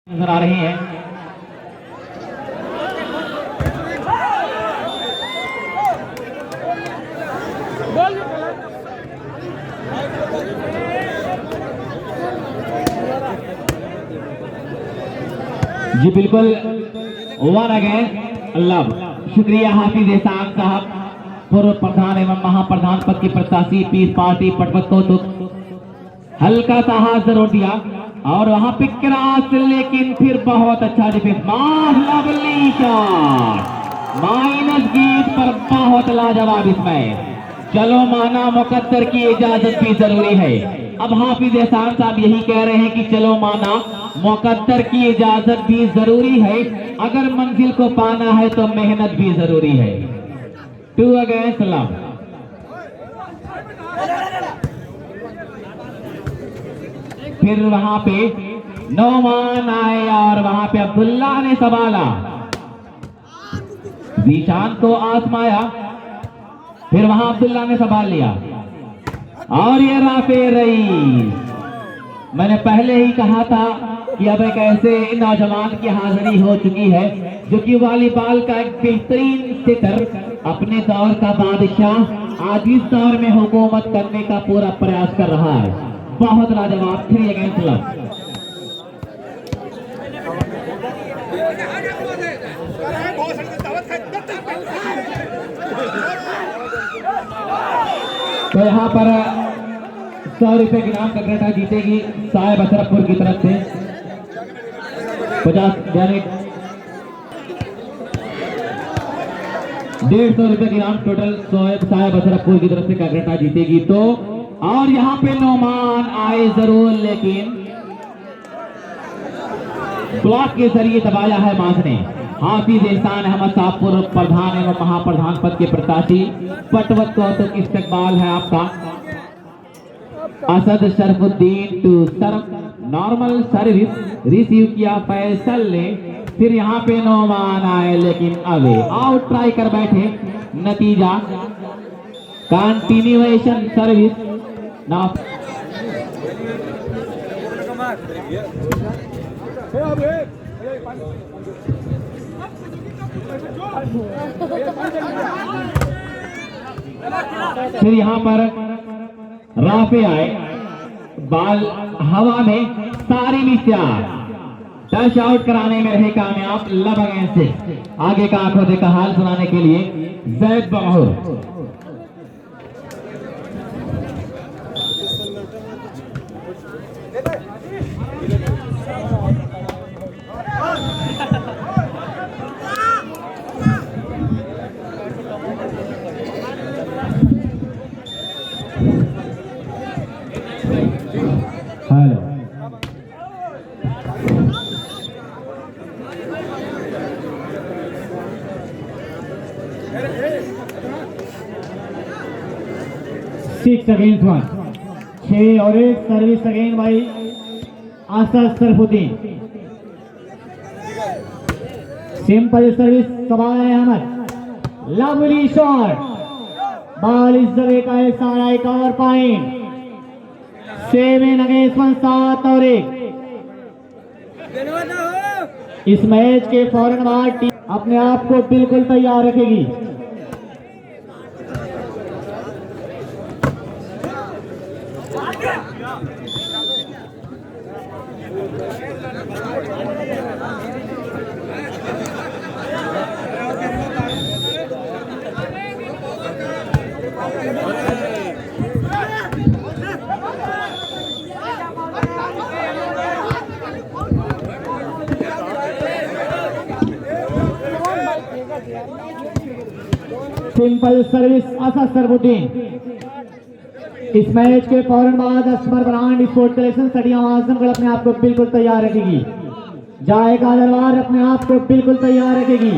नजर आ रही हैं। जी बिल्कुल, वन अगेन अल्लाह। शुक्रिया हाफिज एहसान साहब, पूर्व प्रधान एवं महाप्रधान पद की प्रत्याशी पीस पार्टी पटवत कौतुक। हल्का सा हाथ जरूर दिया और वहां पे क्रॉस, लेकिन फिर बहुत अच्छा defence, lovely shot, minus gate पर बहुत लाजवाब इसमें। चलो माना मुकद्दर की इजाजत भी जरूरी है। अब हाफिज एहसान साहब यही कह रहे हैं कि चलो माना मुकद्दर की इजाजत भी जरूरी है, अगर मंजिल को पाना है तो मेहनत भी जरूरी है। 2 अगेंस्ट लव। फिर वहां पे नौमान आए और वहां पे अब्दुल्ला ने संभाला, जीशान को आजमाया, फिर वहां अब्दुल्ला ने संभाल लिया और ये राफे रईस। मैंने पहले ही कहा था कि अब एक ऐसे नौजवान की हाजिरी हो चुकी है जो कि वॉलीबॉल का एक बेहतरीन सिटर, अपने दौर का बादशाह, आज इस दौर में हुकूमत करने का पूरा प्रयास कर रहा है। बहुत लाजवाब। 3 अगेंस्ट लव। तो यहाँ पर 100 रुपए की नाम कटघटा जीतेगी साहेब अशरफपुर की तरफ से। 50 यानी 150 रुपए की नाम टोटल साहेब अशरफपुर की तरफ से कटघटा जीतेगी। तो और यहाँ पे नौमान आए जरूर, लेकिन ब्लॉक के जरिए दबाया है मांस ने। हाफिज एहसान अहमद साहब, पूर्व प्रधान एवं महाप्रधान पद के प्रत्याशी पटवत कौतुक। इस्तेकबाल है आपका। Asad Sharfuddin to serve, normal service receive किया फैसल ने। फिर यहाँ पे नौमान आए, लेकिन अवे आउट ट्राई कर बैठे। नतीजा कंटिन्यूएशन सर्विस ना। फिर यहाँ पर राफे आए, बाल हवा में, सारी मिस्यार टच आउट कराने में रहे कामयाब। लब अगेंस्ट से आगे का आंखों का हाल सुनाने के लिए Zaid Bahoor. Hello, six against 1, 6 और 1 सर्विस अगेन भाई असद शरफुद्दीन। सिंपल सर्विस सवाल है अहमद, लवली शॉट, बॉल इस जगह का है सारा। एक और पॉइंट। 7 अगेंस्ट 1, 7 और 1। इस मैच के फौरन बाद टीम अपने आप को बिल्कुल तैयार रखेगी। Simple service Asad Sharafuddin. इस मैच के फौरन बाद Asmar brand sport collection stadium Azamgarh अपने आप को बिल्कुल तैयार रखेगी। जायका दरबार अपने आप को बिल्कुल तैयार रखेगी।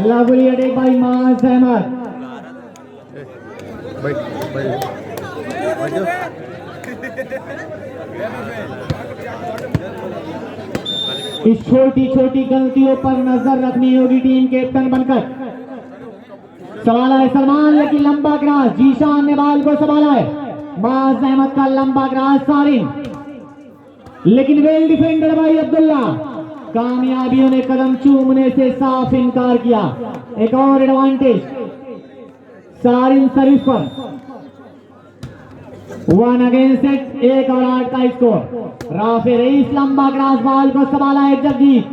लवली अटैक बाई मास अहमद। इस छोटी छोटी गलतियों पर नजर रखनी होगी टीम कैप्टन बनकर। संभाला है सलमान, लेकिन लंबा क्रॉस, जीशान ने बाल को संभाला है। माज अहमद का लंबा क्रॉस, सारिन लेकिन वेल डिफेंडेड बाई अब्दुल्ला। कामयाबियों ने कदम चूमने से साफ इनकार किया। एक और एडवांटेज सारिन सर्विस पर 1 अगेंस्ट 6, 1 और 8 का स्कोर। राफे रईस लंबा क्रॉस बॉल को संभाला है जगजीत,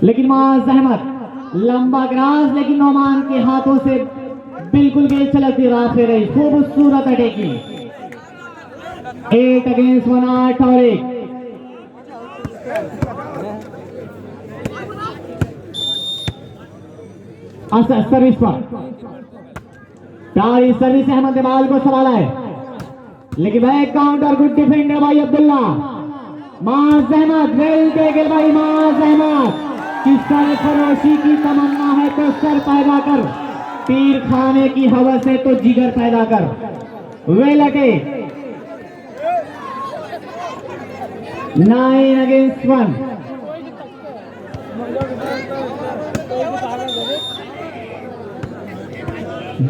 लेकिन माज अहमद लंबा क्रॉस, लेकिन नोमान के हाथों से बिल्कुल गेंद चलती। राफे रईस खूबसूरत अटैकिंग। 8 अगेंस्ट 1, 8 और 1। सर्विस पर प्यारी सर्विस, अहमद ने बॉल को संभाला है, लेकिन बैक काउंटर, गुड डिफेंडर भाई अब्दुल्ला। माज अहमद वेल टेकन भाई माज अहमद। किस सरफरोशी की तमन्ना है तो सर पैदा कर, तीर खाने की हवस है तो जिगर पैदा कर। Well attack. 9 अगेंस्ट 1।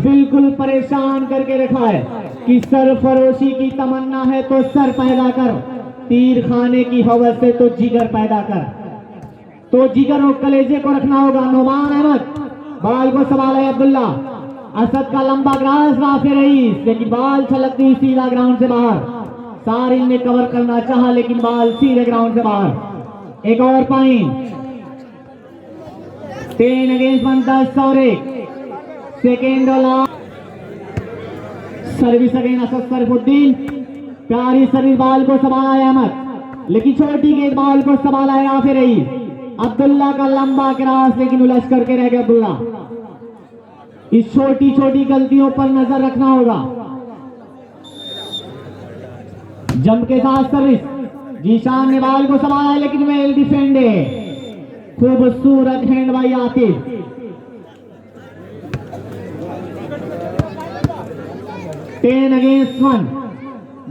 बिल्कुल परेशान करके रखा है कि सरफरोशी की तमन्ना है तो सर पैदा कर, तीर खाने की हवस है तो जिगर पैदा कर। तो जिगर और कलेजे को रखना होगा। नोमान अहमद बॉल को संभाला है अब्दुल्ला। असद का लंबा क्रॉस, राफे रईस, लेकिन बॉल छलकती सीधा ग्राउंड से बाहर। सारिन ने कवर करना चाहा, लेकिन बॉल सीधे ग्राउंड से बाहर। एक और पॉइंट। 10 अगेंस्ट 1, 10 और 1। Second service again Asad Sarfuddin. प्यारी सर्विस, बॉल को संभाला है अहमद, लेकिन छोटी गेंद, बॉल को संभाला है राफे रईस। अब्दुल्ला का लंबा क्रॉस, लेकिन उलझ करके रह गया अब्दुल्ला। इस छोटी छोटी गलतियों पर नजर रखना होगा। जंप के साथ सर्विस, जीशान ने बॉल को संभाला है, लेकिन वेल डिफेंडेड। खूबसूरत हैंड बाई आतिफ। 10 अगेंस्ट 1,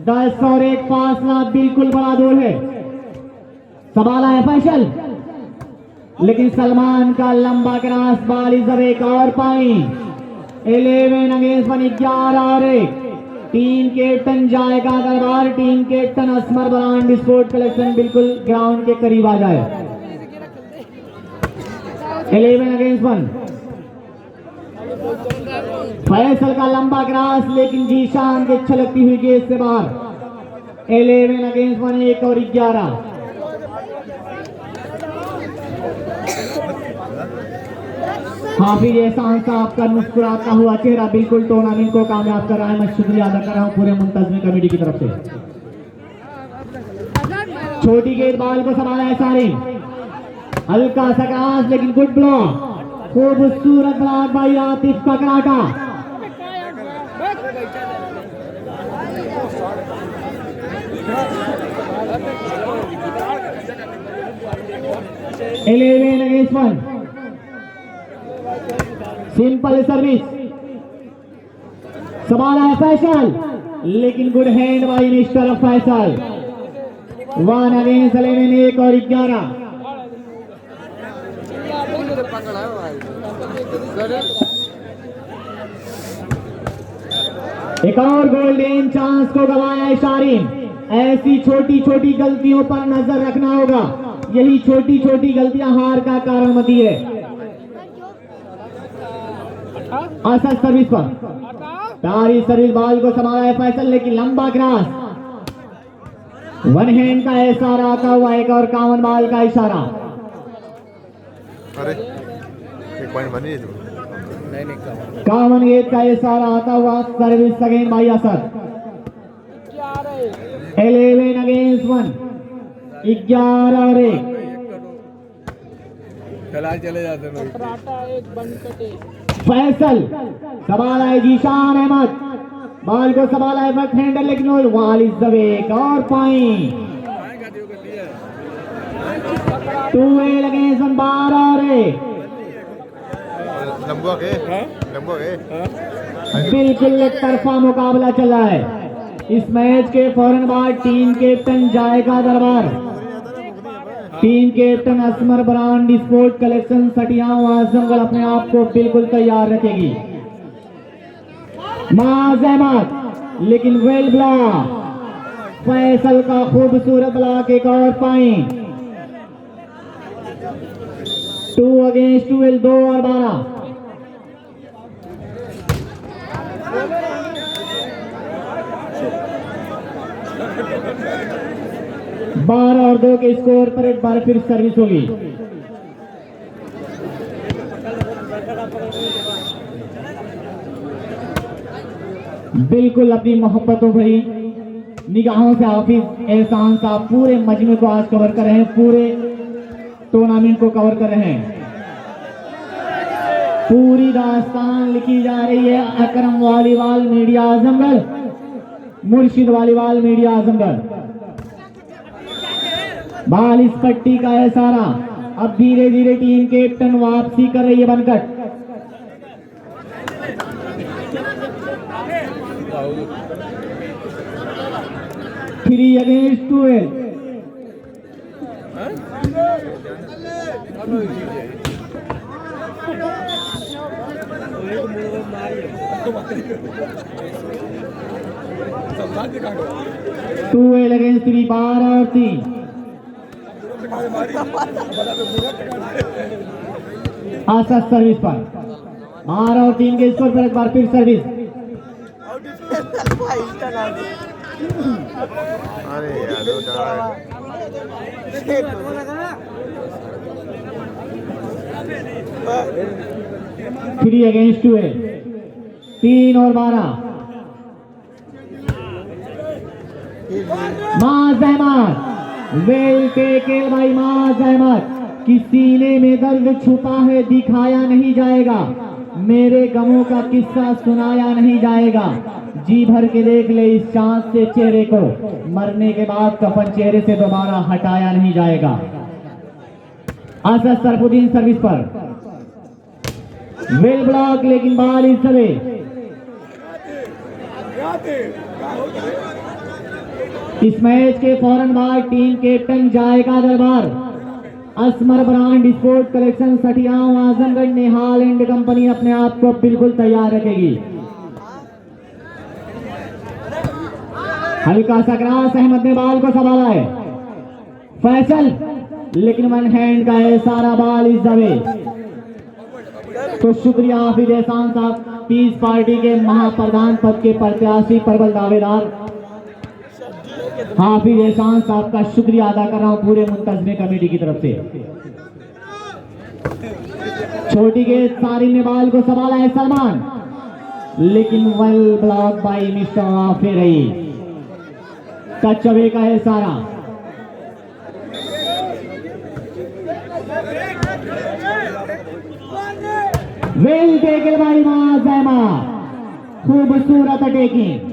10 और 1 फासला बिल्कुल बड़ा दूर है। संभाला है फैसल, लेकिन सलमान का लंबा क्रॉस, बॉल इज एक और पॉइंट। 11 अगेंस्ट 1, 11 और 1। टीम कैप्टन जाएगा दरबार। Team captain Asmar brand sport collection बिल्कुल ग्राउंड के करीब आ जाए। 11 अगेंस्ट 1। फैसल का लंबा क्रॉस, लेकिन जीशान के छलकती हुई गेंद से बाहर। 11 अगेंस्ट 1, 1 और 11। हाफिज एहसान साहब का मुस्कुराता हुआ चेहरा बिल्कुल टूर्नामेंट को कामयाब कर रहा है। मैं शुक्रिया अदा कर रहा हूं पूरे मुंतजमी कमेटी की तरफ से। छोटी गेंद, बॉल को संभाला है सारिन, हल्का सा क्रॉस, लेकिन गुड ब्लॉक। खूबसूरत ब्लॉक भाई आतिफ का karate. Eleven against 1। Simple service, संभाला है फैसल, लेकिन good hand by mister Faisal. 1 against 11, 1 और 11। एक और गोल्डन चांस को गवाया है सारिन। ऐसी छोटी छोटी गलतियों पर नजर रखना होगा। यही छोटी छोटी गलतियां हार का कारण बनती है। असद सर्विस पर प्यारी सर्विस, बॉल को संभाला है फैसल, लेकिन लंबा क्रॉस। 1 हैंड का इशारा आता हुआ, एक और 51 बॉल का इशारा। अरे एक पॉइंट बनी है। 51 गेंद का इशारा आता हुआ। सर्विस अगेन भाई असद। 11 अगेंस्ट 1, 11 और 1। चले जाते फैसल संभाला है जीशान अहमद, बॉल को संभाला है बैक हैंडर, लेकिन वाल इज द एक और पॉइंट। 2 अगेंस्ट 1, 12 और 1। बिल्कुल एक तरफा मुकाबला चल रहा है। इस मैच के फौरन बाद टीम कैप्टन जाएगा दरबार। Team captain Asmar brand sport collection Sathiyaon Azamgarh अपने आप को बिल्कुल तैयार रखेगी। माज अहमद, लेकिन वेल ब्लॉक। फैसल का खूबसूरत ब्लॉक, एक और पॉइंट। 2 अगेंस्ट 12, 2 और 12। 12 और 2 के स्कोर पर एक बार फिर सर्विस होगी। बिल्कुल अपनी मोहब्बतों भरी निगाहों से हाफिज एहसान साहब पूरे मजमे को आज कवर कर रहे हैं, पूरे टूर्नामेंट को कवर कर रहे हैं। पूरी दास्तान लिखी जा रही है। अकरम वॉलीबॉल मीडिया आजमगढ़, मुर्शिद वॉलीबॉल मीडिया आजमगढ़। बाल इस पट्टी का है सारा। अब धीरे धीरे टीम कैप्टन वापसी कर रही है Bankat. Three against 12। Two against 3, 12 और 3। आशा सर्विस पर 12 और 3 के स्कोर पर एक बार फिर सर्विस। अरे यार दो टकरा थ्री अगेंस्ट 2 है। 3 और 12। माज अहमद, वेल टेकल भाई माज अहमद। कि सीने में दर्द छुपा है दिखाया नहीं जाएगा, मेरे गमों का किस्सा सुनाया नहीं जाएगा। जी भर के देख ले इस चांद से चेहरे को, मरने के बाद कफन चेहरे से दोबारा हटाया नहीं जाएगा। असद सरफुद्दीन सर्विस पर वेल ब्लॉक, लेकिन बाल इस समय इस मैच के फौरन बाद टीम कैप्टन जाएगा दरबार। Asmar brand sport collection Sathiyaon Azamgarh Nehal and company अपने आप को बिल्कुल तैयार रखेगी। हल्का सा क्रॉस, अहमद ने बाल को संभाला है। फैसल, लेकिन वन हैंड का है सारा, बाल इस दबे। तो शुक्रिया हाफिज एहसान साहब, पीस पार्टी के महाप्रधान पद के प्रत्याशी प्रबल दावेदार हाफिज एहसान साहब का शुक्रिया अदा कर रहा हूं पूरे मुंतजमी कमेटी की तरफ से। छोटी गेंद सारी ने बाल को संभाला है सलमान, लेकिन वेल ब्लॉक बाई मिस्टर आफे रही। टच अवे का है सारा। वेल टेकल बाई माज अहमद, खूबसूरत अटैकिंग।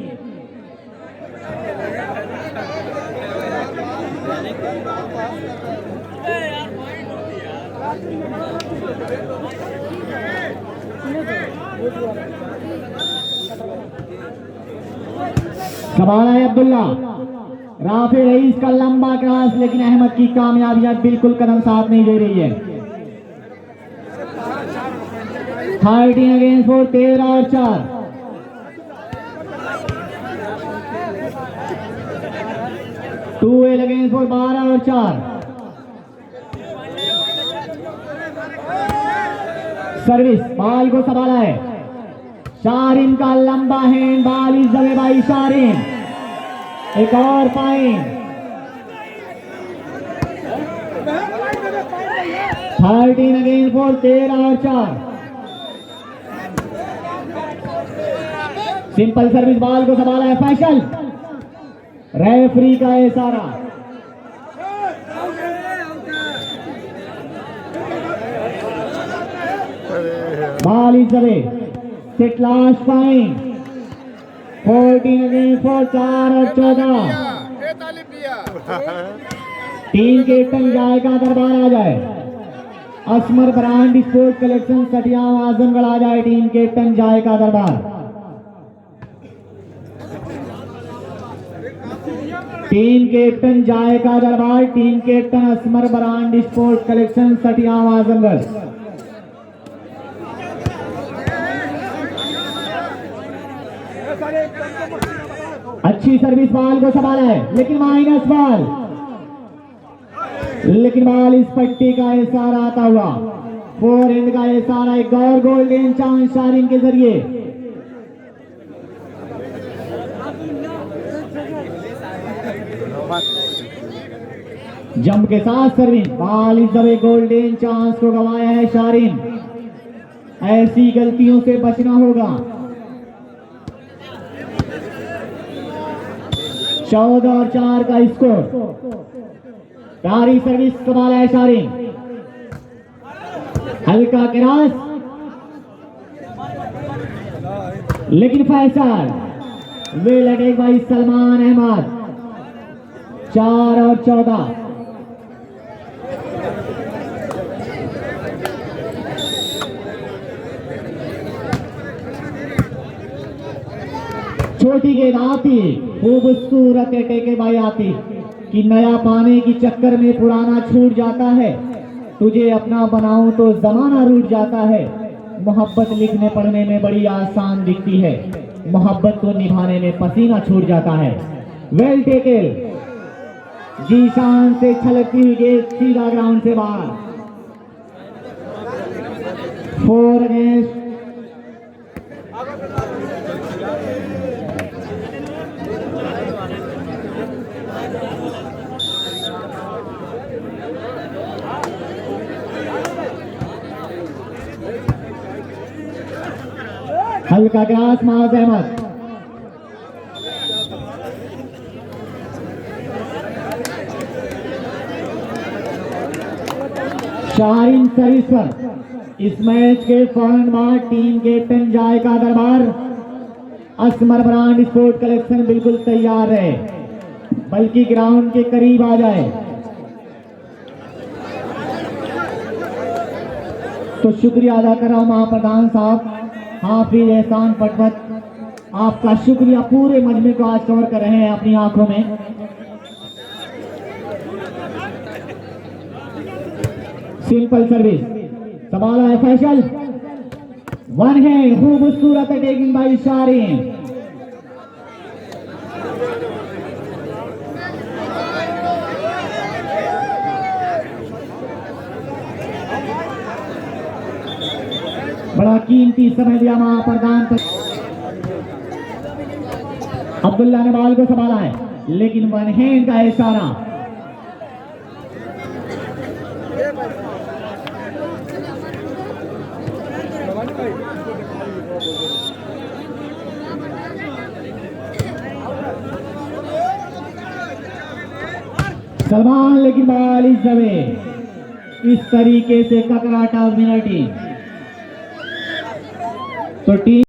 संभाला है अब्दुल्ला, राफे रईस का लंबा क्रॉस, लेकिन अहमद की कामयाबियां बिल्कुल कदम साथ नहीं दे रही है। 13 अगेंस्ट 4, 13 और 4। टू अगेंस्ट 4, 12 और 4। सर्विस, बाल को संभाला है शारिन का लंबा हैंड, बाल इस जगह भाई शारिन। एक और पॉइंट। 13 अगेंस्ट 4, 13 और 4। सिंपल सर्विस, बाल को संभाला है फैसल। रेफरी का इशारा। बाल इस जगह। Set last point. 14 अगेंस्ट 4, 4 और 14। टीम कैप्टन जाएगा दरबार आ जाए। Asmar brand sport collection Sathiyaon Azamgarh आ जाए। टीम कैप्टन जाएगा दरबार। टीम कैप्टन जाएगा दरबार। Team captain Asmar brand sport collection Sathiyaon Azamgarh. अच्छी सर्विस बॉल को संभाला है, लेकिन माइनस बॉल, लेकिन बॉल इस पट्टी का इशारा आता हुआ, फोर हैंड का इशारा, एक और गोल्डन चांस शारीन के जरिए। जंप के साथ सर्विस बॉल इस दफे गोल्डन चांस को गंवाया है शारीन। ऐसी गलतियों से बचना होगा। 14 और 4 का स्कोर। प्यारी सर्विस संभाला है शारीन, हल्का क्रॉस, लेकिन Faisal well attack by Salman Ahmad. 4 और 14। छोटी गेंद आती, खूबसूरत टेकेबाजी आती कि नया पाने की चक्कर में पुराना छूट जाता है। तुझे अपना बनाऊं तो जमाना रूठ जाता है। मोहब्बत लिखने पढ़ने में बड़ी आसान दिखती है, मोहब्बत को निभाने में पसीना छूट जाता है। वेल टेकल, जीशान से छलकती हुई गेंद सीधा ग्राउंड से बाहर। 4 अगेंस्ट। हल्का ग्रास माज अहमद। शारीन सर्विस पर इस मैच के फौरन बाद टीम कैप्टन जायका दरबार असमर ब्रांड स्पोर्ट कलेक्शन बिल्कुल तैयार है, बल्कि ग्राउंड के करीब आ जाए। तो शुक्रिया अदा कर रहा हूं महाप्रधान साहब हाफिज एहसान पटवत, आपका शुक्रिया। पूरे मजमे को आज कवर कर रहे हैं अपनी आंखों में। सिंपल सर्विस संभाला है फैसल, वन है, खूबसूरत अटैकिंग बाई शारीन। बड़ा कीमती समय दिया महाप्रधान पर। अब्दुल्ला ने बॉल को संभाला है, लेकिन वन हैंड का इशारा। सलमान, लेकिन बॉल इस दफे इस तरीके से ककराटा मिनटी तो टीम